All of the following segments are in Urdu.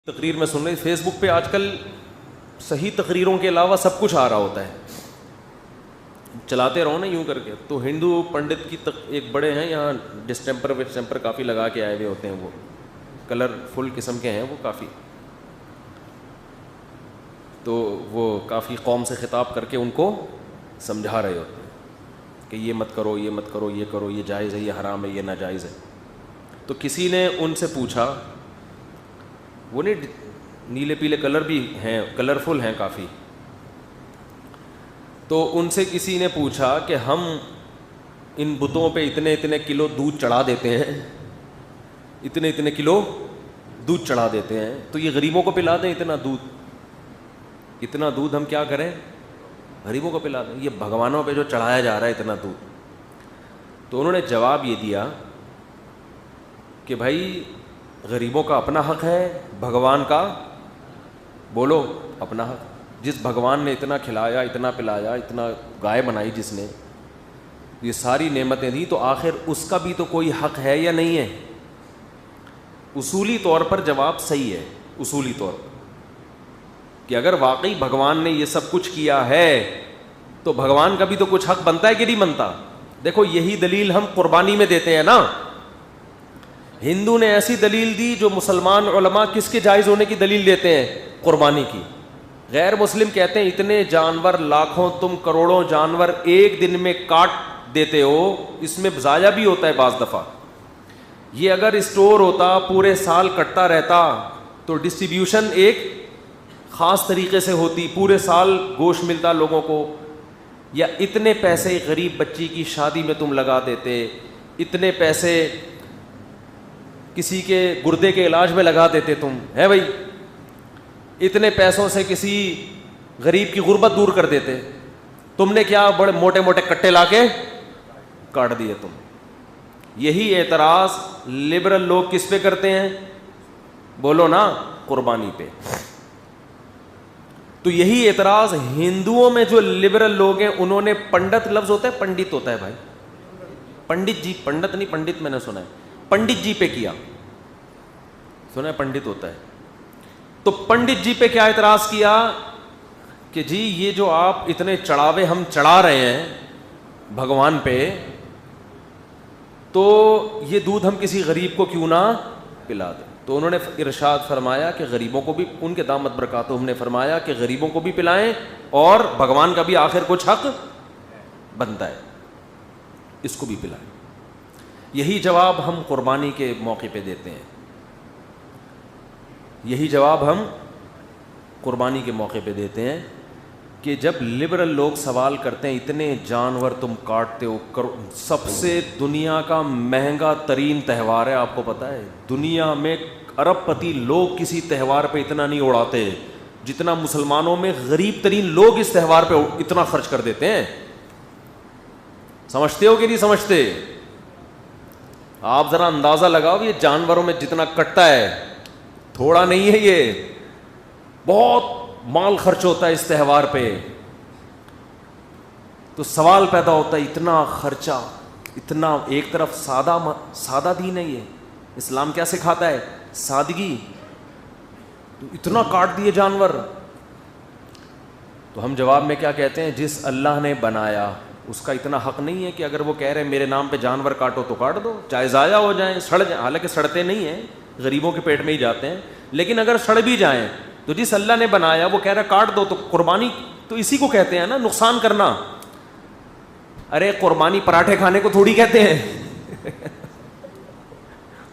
تقریر میں سن رہی فیس بک پہ آج کل صحیح تقریروں کے علاوہ سب کچھ آ رہا ہوتا ہے, چلاتے رہو نا یوں کر کے. تو ہندو پنڈت کی ایک بڑے ہیں یہاں, ڈسٹمپر کافی لگا کے آئے ہوئے ہوتے ہیں, وہ کلر فل قسم کے ہیں وہ کافی. تو وہ کافی قوم سے خطاب کر کے ان کو سمجھا رہے ہوتے ہیں کہ یہ مت کرو, یہ مت کرو, یہ کرو, یہ جائز ہے, یہ حرام ہے, یہ ناجائز ہے. تو کسی نے ان سے پوچھا, وہ نہیں نیلے پیلے کلر بھی ہیں, کلرفل ہیں کافی. تو ان سے کسی نے پوچھا کہ ہم ان بتوں پہ اتنے اتنے کلو دودھ چڑھا دیتے ہیں, اتنے اتنے کلو دودھ چڑھا دیتے ہیں, تو یہ غریبوں کو پلا دیں اتنا دودھ, اتنا دودھ ہم کیا کریں, غریبوں کو پلا دیں, یہ بھگوانوں پہ جو چڑھایا جا رہا ہے اتنا دودھ. تو انہوں نے جواب یہ دیا کہ بھائی غریبوں کا اپنا حق ہے, بھگوان کا بولو اپنا حق. جس بھگوان نے اتنا کھلایا, اتنا پلایا, اتنا گائے بنائی, جس نے یہ ساری نعمتیں دی, تو آخر اس کا بھی تو کوئی حق ہے یا نہیں ہے؟ اصولی طور پر جواب صحیح ہے, اصولی طور پر, کہ اگر واقعی بھگوان نے یہ سب کچھ کیا ہے تو بھگوان کا بھی تو کچھ حق بنتا ہے کہ نہیں بنتا. دیکھو یہی دلیل ہم قربانی میں دیتے ہیں نا. ہندو نے ایسی دلیل دی جو مسلمان علماء کس کے جائز ہونے کی دلیل دیتے ہیں, قربانی کی. غیر مسلم کہتے ہیں اتنے جانور, لاکھوں تم کروڑوں جانور ایک دن میں کاٹ دیتے ہو, اس میں ضائع بھی ہوتا ہے بعض دفعہ. یہ اگر اسٹور ہوتا, پورے سال کٹتا رہتا, تو ڈسٹریبیوشن ایک خاص طریقے سے ہوتی, پورے سال گوشت ملتا لوگوں کو. یا اتنے پیسے غریب بچی کی شادی میں تم لگا دیتے, اتنے پیسے کسی کے گردے کے علاج میں لگا دیتے تم, ہے بھائی, اتنے پیسوں سے کسی غریب کی غربت دور کر دیتے. تم نے کیا بڑے موٹے موٹے کٹے لا کے کاٹ دیے تم. یہی اعتراض لبرل لوگ کس پہ کرتے ہیں, بولو نا, قربانی پہ. تو یہی اعتراض ہندوؤں میں جو لبرل لوگ ہیں انہوں نے, پنڈت لفظ ہوتا ہے, پنڈت ہوتا ہے بھائی, پنڈت جی, پنڈت نہیں پنڈت میں نے سنا ہے, پنڈت جی پہ کیا سنا ہے, پنڈت ہوتا ہے. تو پنڈت جی پہ کیا اعتراض کیا کہ جی یہ جو آپ اتنے چڑھاوے ہم چڑھا رہے ہیں بھگوان پہ, تو یہ دودھ ہم کسی غریب کو کیوں نہ پلا دیں. تو انہوں نے ارشاد فرمایا کہ غریبوں کو بھی, ان کے دامت برکاتہم نے فرمایا کہ غریبوں کو بھی پلائیں اور بھگوان کا بھی آخر کچھ حق بنتا ہے, اس کو بھی پلائیں. یہی جواب ہم قربانی کے موقع پہ دیتے ہیں, یہی جواب ہم قربانی کے موقع پہ دیتے ہیں کہ جب لبرل لوگ سوال کرتے ہیں اتنے جانور تم کاٹتے ہو, سب سے دنیا کا مہنگا ترین تہوار ہے, آپ کو پتہ ہے دنیا میں ارب پتی لوگ کسی تہوار پہ اتنا نہیں اڑاتے جتنا مسلمانوں میں غریب ترین لوگ اس تہوار پہ اتنا خرچ کر دیتے ہیں. سمجھتے ہو کہ نہیں سمجھتے؟ آپ ذرا اندازہ لگاؤ, یہ جانوروں میں جتنا کٹتا ہے تھوڑا نہیں ہے, یہ بہت مال خرچ ہوتا ہے اس تہوار پہ. تو سوال پیدا ہوتا ہے اتنا خرچہ, اتنا, ایک طرف سادہ دین ہے یہ, اسلام کیا سکھاتا ہے, سادگی, تو اتنا کاٹ دیے جانور. تو ہم جواب میں کیا کہتے ہیں, جس اللہ نے بنایا اس کا اتنا حق نہیں ہے کہ اگر وہ کہہ رہے ہیں میرے نام پہ جانور کاٹو تو کاٹ دو, چاہے ضائع ہو جائیں, سڑ جائیں, حالانکہ سڑتے نہیں ہیں, غریبوں کے پیٹ میں ہی جاتے ہیں, لیکن اگر سڑ بھی جائیں تو جس اللہ نے بنایا وہ کہہ رہا ہے کاٹ دو, تو قربانی تو اسی کو کہتے ہیں نا, نقصان کرنا. ارے قربانی پراٹھے کھانے کو تھوڑی کہتے ہیں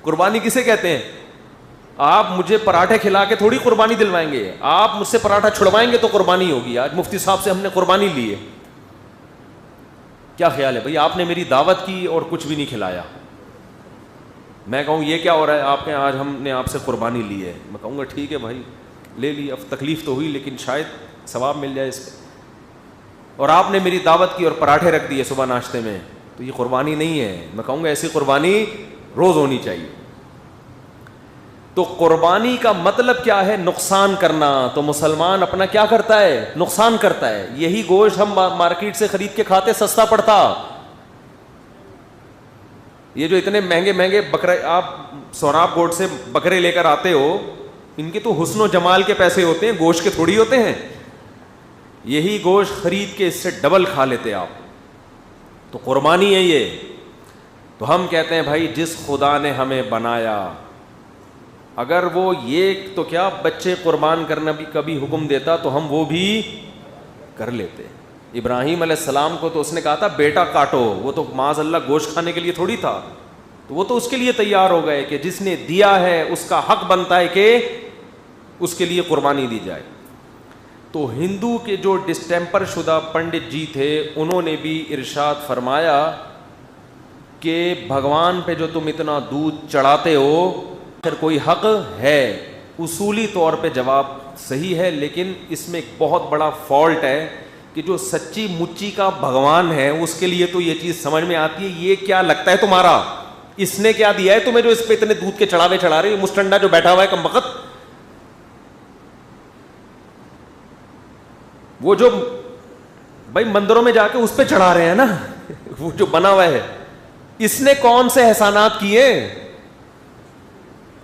قربانی کسے کہتے ہیں؟ آپ مجھے پراٹھے کھلا کے تھوڑی قربانی دلوائیں گے, آپ مجھ سے پراٹھا چھڑوائیں گے تو قربانی ہوگی. آج مفتی صاحب سے ہم نے قربانی لی ہے, کیا خیال ہے بھائی, آپ نے میری دعوت کی اور کچھ بھی نہیں کھلایا, میں کہوں یہ کیا ہو رہا ہے آپ کے, آج ہم نے آپ سے قربانی لی ہے, میں کہوں گا ٹھیک ہے بھائی لے لی, اب تکلیف تو ہوئی لیکن شاید ثواب مل جائے اس پہ. اور آپ نے میری دعوت کی اور پراٹھے رکھ دیے صبح ناشتے میں, تو یہ قربانی نہیں ہے. میں کہوں گا ایسی قربانی روز ہونی چاہیے. تو قربانی کا مطلب کیا ہے, نقصان کرنا. تو مسلمان اپنا کیا کرتا ہے, نقصان کرتا ہے. یہی گوشت ہم مارکیٹ سے خرید کے کھاتے, سستا پڑتا. یہ جو اتنے مہنگے مہنگے بکرے, آپ سوراب گوٹ سے بکرے لے کر آتے ہو ان کے تو حسن و جمال کے پیسے ہوتے ہیں, گوشت کے تھوڑی ہوتے ہیں. یہی گوشت خرید کے اس سے ڈبل کھا لیتے آپ. تو قربانی ہے یہ. تو ہم کہتے ہیں بھائی جس خدا نے ہمیں بنایا, اگر وہ یہ تو کیا بچے قربان کرنا بھی کبھی حکم دیتا تو ہم وہ بھی کر لیتے. ابراہیم علیہ السلام کو تو اس نے کہا تھا بیٹا کاٹو, وہ تو معاذ اللہ گوشت کھانے کے لیے تھوڑی تھا, تو وہ تو اس کے لیے تیار ہو گئے کہ جس نے دیا ہے اس کا حق بنتا ہے کہ اس کے لیے قربانی دی جائے. تو ہندو کے جو ڈسٹیمپر شدہ پنڈت جی تھے انہوں نے بھی ارشاد فرمایا کہ بھگوان پہ جو تم اتنا دودھ چڑھاتے ہو پھر کوئی حق ہے. اصولی طور پہ جواب صحیح ہے, لیکن اس میں ایک بہت بڑا فالٹ ہے کہ جو سچی مچی کا بھگوان ہے اس کے لیے تو یہ چیز سمجھ میں آتی ہے یہ کیا لگتا ہے تمہارا, اس نے کیا دیا ہے تمہیں جو اس پہ اتنے دودھ کے چڑھاوے چڑھا رہے, مسٹنڈا جو بیٹھا ہوا ہے کمبخت, وہ جو بھائی مندروں میں جا کے اس پہ چڑھا رہے ہیں نا, وہ جو بنا ہوا ہے, اس نے کون سے احسانات کیے,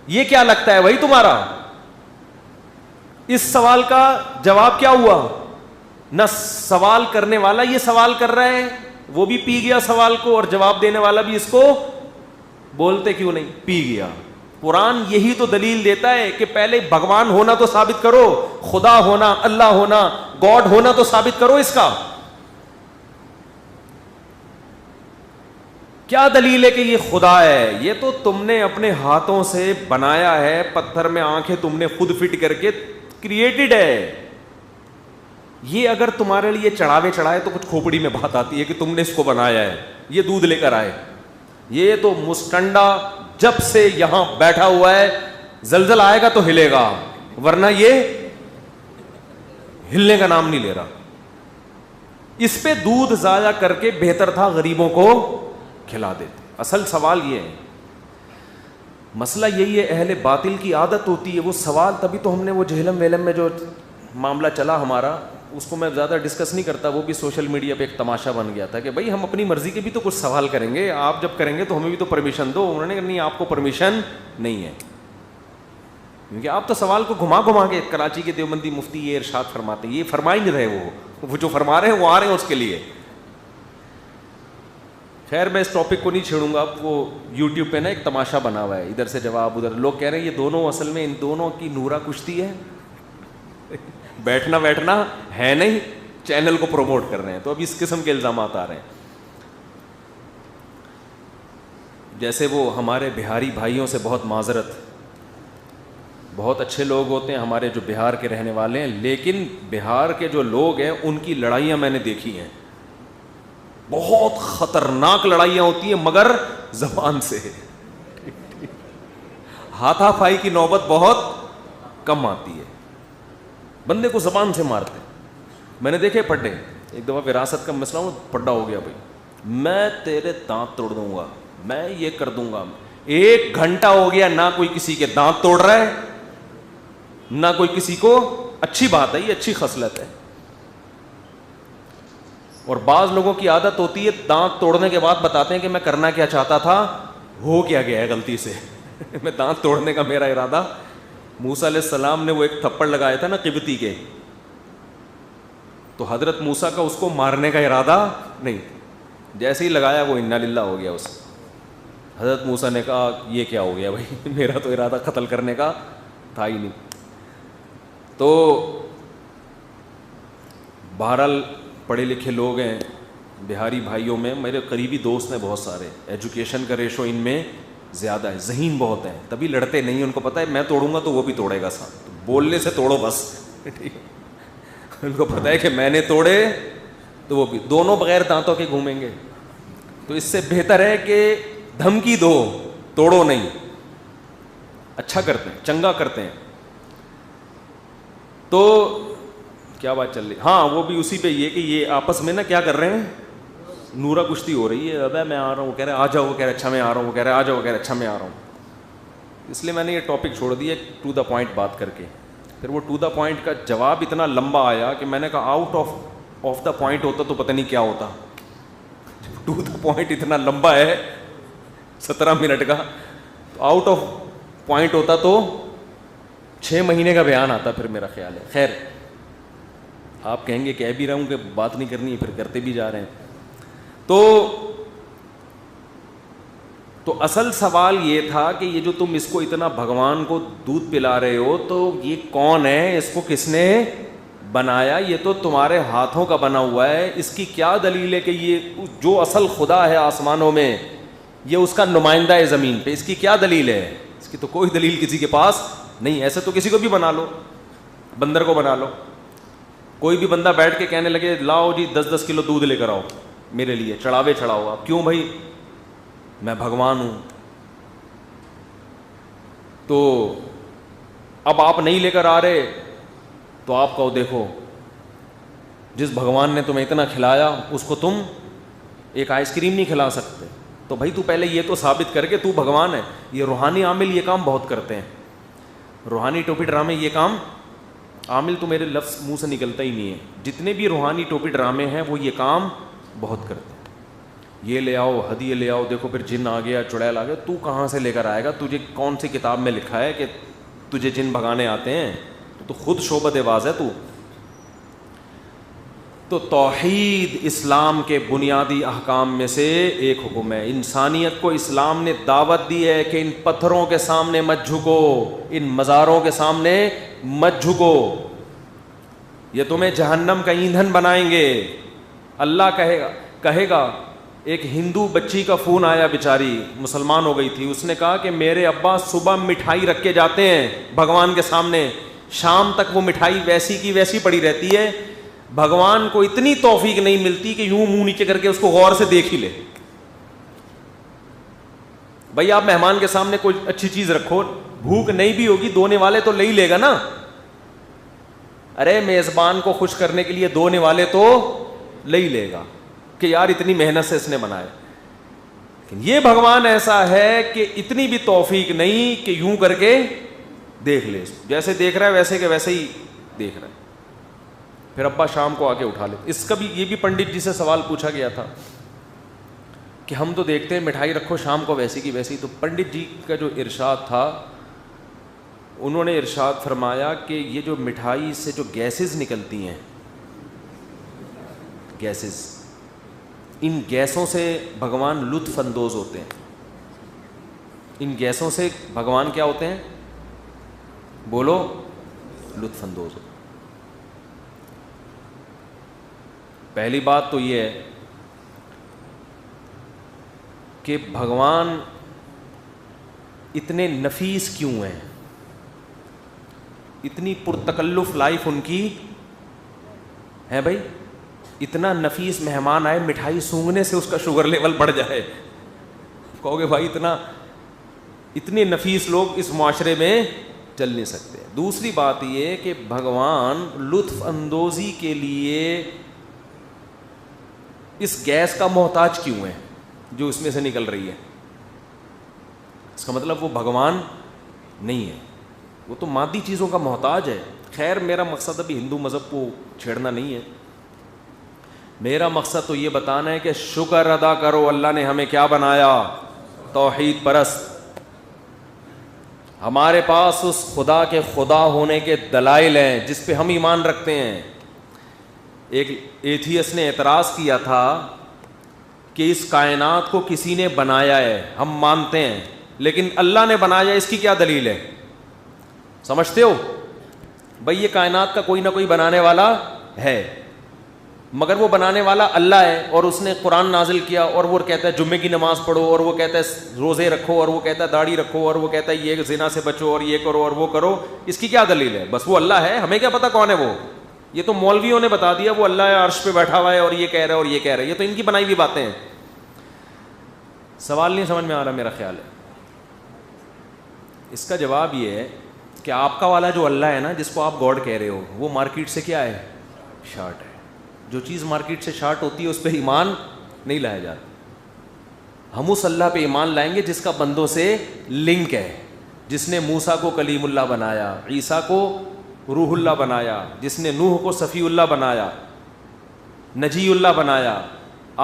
یہ کیا لگتا ہے بھائی تمہارا؟ اس سوال کا جواب کیا ہوا؟ نہ سوال کرنے والا یہ سوال کر رہا ہے, وہ بھی پی گیا سوال کو, اور جواب دینے والا بھی اس کو بولتے کیوں نہیں پی گیا. قرآن یہی تو دلیل دیتا ہے کہ پہلے بھگوان ہونا تو ثابت کرو, خدا ہونا, اللہ ہونا, گاڈ ہونا تو ثابت کرو. اس کا کیا دلیل ہے کہ یہ خدا ہے؟ یہ تو تم نے اپنے ہاتھوں سے بنایا ہے, پتھر میں آنکھیں تم نے خود فٹ کر کے کریٹڈ ہے. یہ اگر تمہارے لیے چڑھاوے چڑھائے تو کچھ کھوپڑی میں بات آتی ہے کہ تم نے اس کو بنایا ہے, یہ دودھ لے کر آئے. یہ تو مسٹنڈا جب سے یہاں بیٹھا ہوا ہے, زلزلہ آئے گا تو ہلے گا, ورنہ یہ ہلنے کا نام نہیں لے رہا. اس پہ دودھ ضائع کر کے بہتر تھا غریبوں کو کھلا دیتے. اصل سوال یہ ہے, مسئلہ یہی ہے, اہل باطل کی عادت ہوتی ہے وہ سوال, تبھی تو ہم نے وہ جہلم ویلم میں جو معاملہ چلا ہمارا, اس کو میں زیادہ ڈسکس نہیں کرتا, وہ بھی سوشل میڈیا پہ ایک تماشا بن گیا تھا کہ بھائی ہم اپنی مرضی کے بھی تو کچھ سوال کریں گے, آپ جب کریں گے تو ہمیں بھی تو پرمیشن دو. انہوں نے کہا نہیں آپ کو پرمیشن نہیں ہے, کیونکہ آپ تو سوال کو گھما گھما کے, کراچی کے دیوبندی مفتی یہ ارشاد فرماتے ہیں, یہ فرما ہی نہیں رہے, وہ جو فرما رہے ہیں وہ آ رہے ہیں اس کے لیے. خیر میں اس ٹاپک کو نہیں چھیڑوں گا. وہ یوٹیوب پہ نا ایک تماشا بنا ہوا ہے, ادھر سے جواب ادھر, لوگ کہہ رہے ہیں یہ دونوں اصل میں ان دونوں کی نورا کشتی ہے, بیٹھنا ہے نہیں, چینل کو پروموٹ کر رہے ہیں. تو اب اس قسم کے الزامات آ رہے ہیں. جیسے وہ ہمارے بہاری بھائیوں سے بہت معذرت, بہت اچھے لوگ ہوتے ہیں ہمارے جو بہار کے رہنے والے ہیں, لیکن بہار کے جو لوگ ہیں ان کی لڑائیاں میں نے دیکھی ہیں, بہت خطرناک لڑائیاں ہوتی ہیں مگر زبان سے. ہاتھا پائی کی نوبت بہت کم آتی ہے, بندے کو زبان سے مارتے. میں نے دیکھے پڈے, ایک دفعہ وراثت کا مسئلہ ہوں, پڈا ہو گیا بھائی, میں تیرے دانت توڑ دوں گا, میں یہ کر دوں گا. 1 گھنٹہ ہو گیا, نہ کوئی کسی کے دانت توڑ رہا ہے, نہ کوئی کسی کو. اچھی بات ہے, یہ اچھی خصلت ہے. اور بعض لوگوں کی عادت ہوتی ہے دانت توڑنے کے بعد بتاتے ہیں کہ میں کرنا کیا چاہتا تھا, ہو کیا گیا ہے غلطی سے. میں دانت توڑنے کا میرا ارادہ, موسیٰ علیہ السلام نے وہ ایک تھپڑ لگایا تھا نا قبطی کے, تو حضرت موسیٰ کا اس کو مارنے کا ارادہ نہیں, جیسے ہی لگایا وہ انا للہ ہو گیا اس. حضرت موسیٰ نے کہا یہ کیا ہو گیا بھائی, میرا تو ارادہ قتل کرنے کا تھا ہی نہیں. تو بہرحال پڑھے لکھے لوگ ہیں بہاری بھائیوں میں, میرے قریبی دوست ہیں بہت سارے, ایجوکیشن کا ریشو ان میں زیادہ ہے, ذہین بہت ہیں, تبھی لڑتے نہیں. ان کو پتہ ہے میں توڑوں گا تو وہ بھی توڑے گا ساتھ, بولنے سے توڑو بس. ان کو پتہ ہے کہ میں نے توڑے تو وہ بھی, دونوں بغیر دانتوں کے گھومیں گے. تو اس سے بہتر ہے کہ دھمکی دو, توڑو نہیں. اچھا کرتے ہیں, چنگا کرتے ہیں. تو کیا بات چل رہی, ہاں وہ بھی اسی پہ یہ کہ یہ آپس میں نا کیا کر رہے ہیں, نورا کشتی ہو رہی ہے. ابے میں آ رہا ہوں, وہ کہہ رہے آ جاؤ, وہ کہہ رہے اچھا میں آ رہا ہوں, وہ کہہ رہے آ جاؤ, وہ کہہ رہے اچھا میں آ رہا ہوں. اس لیے میں نے یہ ٹاپک چھوڑ دیا ٹو دا پوائنٹ بات کر کے. پھر وہ ٹو دا پوائنٹ کا جواب اتنا لمبا آیا کہ میں نے کہا آؤٹ آف دا پوائنٹ ہوتا تو پتہ نہیں کیا ہوتا. ٹو دا پوائنٹ اتنا لمبا ہے 17 منٹ کا, تو آؤٹ آف پوائنٹ ہوتا تو 6 مہینے کا بیان آتا پھر میرا خیال ہے. خیر آپ کہیں گے کہہ بھی رہا ہوں کہ بات نہیں کرنی, پھر کرتے بھی جا رہے ہیں. تو اصل سوال یہ تھا کہ یہ جو تم اس کو اتنا بھگوان کو دودھ پلا رہے ہو تو یہ کون ہے, اس کو کس نے بنایا؟ یہ تو تمہارے ہاتھوں کا بنا ہوا ہے. اس کی کیا دلیل ہے کہ یہ جو اصل خدا ہے آسمانوں میں یہ اس کا نمائندہ ہے زمین پہ؟ اس کی کیا دلیل ہے؟ اس کی تو کوئی دلیل کسی کے پاس نہیں. ایسے تو کسی کو بھی بنا لو, بندر کو بنا لو, کوئی بھی بندہ بیٹھ کے کہنے لگے لاؤ جی 10-10 کلو دودھ لے کر آؤ میرے لیے, چڑھاوے چڑھاؤ. آپ کیوں بھائی؟ میں بھگوان ہوں. تو اب آپ نہیں لے کر آ رہے تو آپ کہو دیکھو جس بھگوان نے تمہیں اتنا کھلایا اس کو تم ایک آئس کریم نہیں کھلا سکتے. تو بھائی تو پہلے یہ تو ثابت کر کے تو بھگوان ہے. یہ روحانی عامل یہ کام بہت کرتے ہیں, روحانی ٹوپی ڈرامے یہ کام. عامل تو میرے لفظ منہ سے نکلتا ہی نہیں ہے. جتنے بھی روحانی ٹوپی ڈرامے ہیں وہ یہ کام بہت کرتے ہیں. یہ لے آؤ, ہدیے لے آؤ, دیکھو پھر جن آ گیا, چڑیل آ گیا. تو کہاں سے لے کر آئے گا؟ تجھے کون سی کتاب میں لکھا ہے کہ تجھے جن بھگانے آتے ہیں؟ تو خود شعبت باز ہے تو. تو توحید اسلام کے بنیادی احکام میں سے ایک حکم ہے. انسانیت کو اسلام نے دعوت دی ہے کہ ان پتھروں کے سامنے مت جھکو, ان مزاروں کے سامنے مت جھکو, یہ تمہیں جہنم کا ایندھن بنائیں گے. اللہ کہے گا ایک ہندو بچی کا فون آیا, بیچاری مسلمان ہو گئی تھی. اس نے کہا کہ میرے ابا صبح مٹھائی رکھ کے جاتے ہیں بھگوان کے سامنے, شام تک وہ مٹھائی ویسی کی ویسی پڑی رہتی ہے. بھگوان کو اتنی توفیق نہیں ملتی کہ یوں منہ نیچے کر کے اس کو غور سے دیکھ ہی لے. بھائی آپ مہمان کے سامنے کوئی اچھی چیز رکھو, بھوک نہیں بھی ہوگی دھونے والے تو لے ہی لے گا نا. ارے میزبان کو خوش کرنے کے لیے دھونے والے تو لے ہی لے گا کہ یار اتنی محنت سے اس نے بنایا. لیکن یہ بھگوان ایسا ہے کہ اتنی بھی توفیق نہیں کہ یوں کر کے دیکھ لے, جیسے دیکھ رہا ہے ویسے کہ ویسے ہی دیکھ رہا ہے. پھر ابا شام کو آ کے اٹھا لے. اس کا بھی یہ بھی پنڈت جی سے سوال پوچھا گیا تھا کہ ہم تو دیکھتے ہیں مٹھائی رکھو شام کو ویسی کی ویسی. تو پنڈت جی کا جو ارشاد تھا, انہوں نے ارشاد فرمایا کہ یہ جو مٹھائی سے جو گیسز نکلتی ہیں, گیسز, ان گیسوں سے بھگوان لطف اندوز ہوتے ہیں. ان گیسوں سے بھگوان کیا ہوتے ہیں؟ بولو, لطف اندوز ہوتے ہیں. پہلی بات تو یہ ہے کہ بھگوان اتنے نفیس کیوں ہیں, اتنی پرتکلف لائف ان کی ہے. بھائی اتنا نفیس مہمان آئے, مٹھائی سونگنے سے اس کا شوگر لیول بڑھ جائے, کہو گے بھائی اتنے نفیس لوگ اس معاشرے میں چل نہیں سکتے. دوسری بات یہ کہ بھگوان لطف اندوزی کے لیے اس گیس کا محتاج کیوں ہے جو اس میں سے نکل رہی ہے؟ اس کا مطلب وہ بھگوان نہیں ہے, وہ تو مادی چیزوں کا محتاج ہے. خیر میرا مقصد ابھی ہندو مذہب کو چھیڑنا نہیں ہے, میرا مقصد تو یہ بتانا ہے کہ شکر ادا کرو اللہ نے ہمیں کیا بنایا, توحید پرست. ہمارے پاس اس خدا کے خدا ہونے کے دلائل ہیں جس پہ ہم ایمان رکھتے ہیں. ایک ایتھیس نے اعتراض کیا تھا کہ اس کائنات کو کسی نے بنایا ہے, ہم مانتے ہیں, لیکن اللہ نے بنایا, اس کی کیا دلیل ہے؟ سمجھتے ہو بھائی یہ کائنات کا کوئی نہ کوئی بنانے والا ہے, مگر وہ بنانے والا اللہ ہے, اور اس نے قرآن نازل کیا, اور وہ کہتا ہے جمعے کی نماز پڑھو, اور وہ کہتا ہے روزے رکھو, اور وہ کہتا ہے داڑھی رکھو, اور وہ کہتا ہے یہ زنا سے بچو, اور یہ کرو اور وہ کرو. اس کی کیا دلیل ہے؟ بس وہ اللہ ہے, ہمیں کیا پتا کون ہے وہ, یہ تو مولویوں نے بتا دیا وہ اللہ ہے, عرش پہ بیٹھا ہوا ہے, اور یہ کہہ رہا ہے اور یہ کہہ رہا ہے. یہ تو ان کی بنائی ہوئی باتیں ہیں. سوال نہیں سمجھ میں آ رہا میرا خیال ہے. اس کا جواب یہ ہے کہ آپ کا والا جو اللہ ہے نا, جس کو آپ گاڈ کہہ رہے ہو, وہ مارکیٹ سے کیا ہے؟ شارٹ ہے. جو چیز مارکیٹ سے شارٹ ہوتی ہے اس پہ ایمان نہیں لایا جاتا. ہم اس اللہ پہ ایمان لائیں گے جس کا بندوں سے لنک ہے, جس نے موسیٰ کو کلیم اللہ بنایا, عیسیٰ کو روح اللہ بنایا, جس نے نوح کو صفی اللہ بنایا, نجی اللہ بنایا,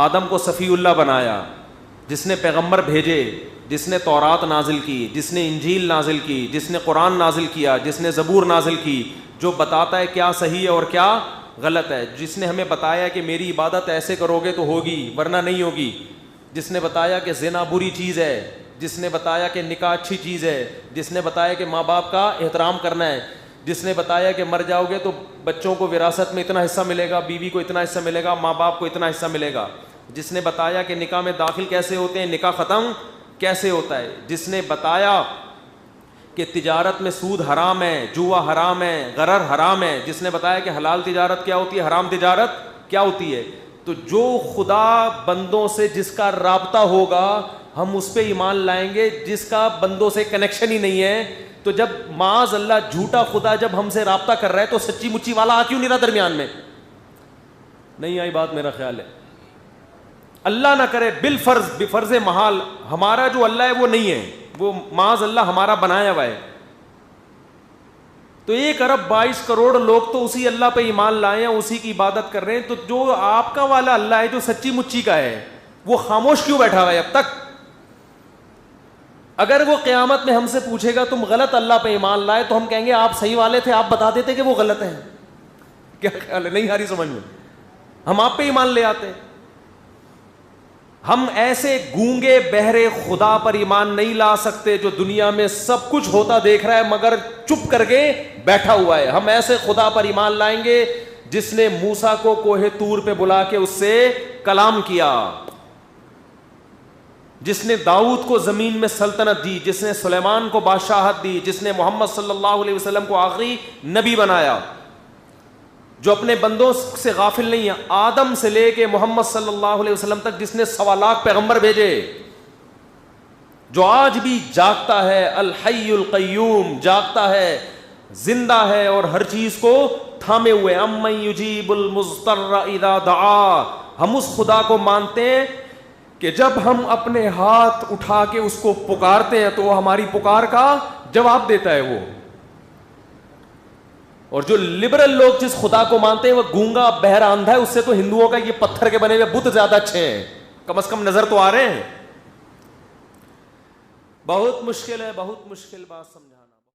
آدم کو صفی اللہ بنایا, جس نے پیغمبر بھیجے, جس نے تورات نازل کی, جس نے انجیل نازل کی, جس نے قرآن نازل کیا, جس نے زبور نازل کی, جو بتاتا ہے کیا صحیح ہے اور کیا غلط ہے, جس نے ہمیں بتایا کہ میری عبادت ایسے کرو گے تو ہوگی ورنہ نہیں ہوگی, جس نے بتایا کہ زنا بری چیز ہے, جس نے بتایا کہ نکاح اچھی چیز ہے, جس نے بتایا کہ ماں باپ کا احترام کرنا ہے, جس نے بتایا کہ مر جاؤ گے تو بچوں کو وراثت میں اتنا حصہ ملے گا, بیوی کو اتنا حصہ ملے گا, ماں باپ کو اتنا حصہ ملے گا, جس نے بتایا کہ نکاح میں داخل کیسے ہوتے ہیں, نکاح ختم کیسے ہوتا ہے, جس نے بتایا کہ تجارت میں سود حرام ہے, جوا حرام ہے, غرر حرام ہے, جس نے بتایا کہ حلال تجارت کیا ہوتی ہے, حرام تجارت کیا ہوتی ہے. تو جو خدا بندوں سے جس کا رابطہ ہوگا ہم اس پہ ایمان لائیں گے, جس کا بندوں سے کنیکشن ہی نہیں ہے. تو جب معاذ اللہ جھوٹا خدا جب ہم سے رابطہ کر رہا ہے تو سچی مچی والا آ کیوں نہیں رہا درمیان میں؟ نہیں آئی بات میرا خیال ہے. اللہ نہ کرے بالفرض بفرض محال ہمارا جو اللہ ہے وہ نہیں ہے, وہ معاذ اللہ ہمارا بنایا ہوا ہے. تو 1 ارب 22 کروڑ لوگ تو اسی اللہ پہ ایمان لائے ہیں, اسی کی عبادت کر رہے ہیں. تو جو آپ کا والا اللہ ہے جو سچی مچی کا ہے وہ خاموش کیوں بیٹھا ہوا ہے اب تک؟ اگر وہ قیامت میں ہم سے پوچھے گا تم غلط اللہ پہ ایمان لائے, تو ہم کہیں گے آپ صحیح والے تھے, آپ بتا دیتے کہ وہ غلط ہیں. کیا خیال ہے؟ نہیں آ رہی سمجھ میں؟ ہم آپ پہ ایمان لے آتے. ہم ایسے گونگے بہرے خدا پر ایمان نہیں لا سکتے جو دنیا میں سب کچھ ہوتا دیکھ رہا ہے مگر چپ کر کے بیٹھا ہوا ہے. ہم ایسے خدا پر ایمان لائیں گے جس نے موسیٰ کو کوہ طور پہ بلا کے اس سے کلام کیا, جس نے داؤد کو زمین میں سلطنت دی, جس نے سلیمان کو بادشاہت دی, جس نے محمد صلی اللہ علیہ وسلم کو آخری نبی بنایا, جو اپنے بندوں سے غافل نہیں ہے, آدم سے لے کے محمد صلی اللہ علیہ وسلم تک جس نے 1.25 لاکھ پیغمبر بھیجے, جو آج بھی جاگتا ہے, الحی القیوم جاگتا ہے, زندہ ہے اور ہر چیز کو تھامے ہوئے. امن یجیب المضطر اذا دعا, ہم اس خدا کو مانتے ہیں کہ جب ہم اپنے ہاتھ اٹھا کے اس کو پکارتے ہیں تو وہ ہماری پکار کا جواب دیتا ہے. وہ اور جو لبرل لوگ جس خدا کو مانتے ہیں وہ گونگا بہرا اندھا ہے, اس سے تو ہندوؤں کا یہ پتھر کے بنے ہوئے بت زیادہ اچھے ہیں, کم از کم نظر تو آ رہے ہیں. بہت مشکل ہے, بہت مشکل بات سمجھا.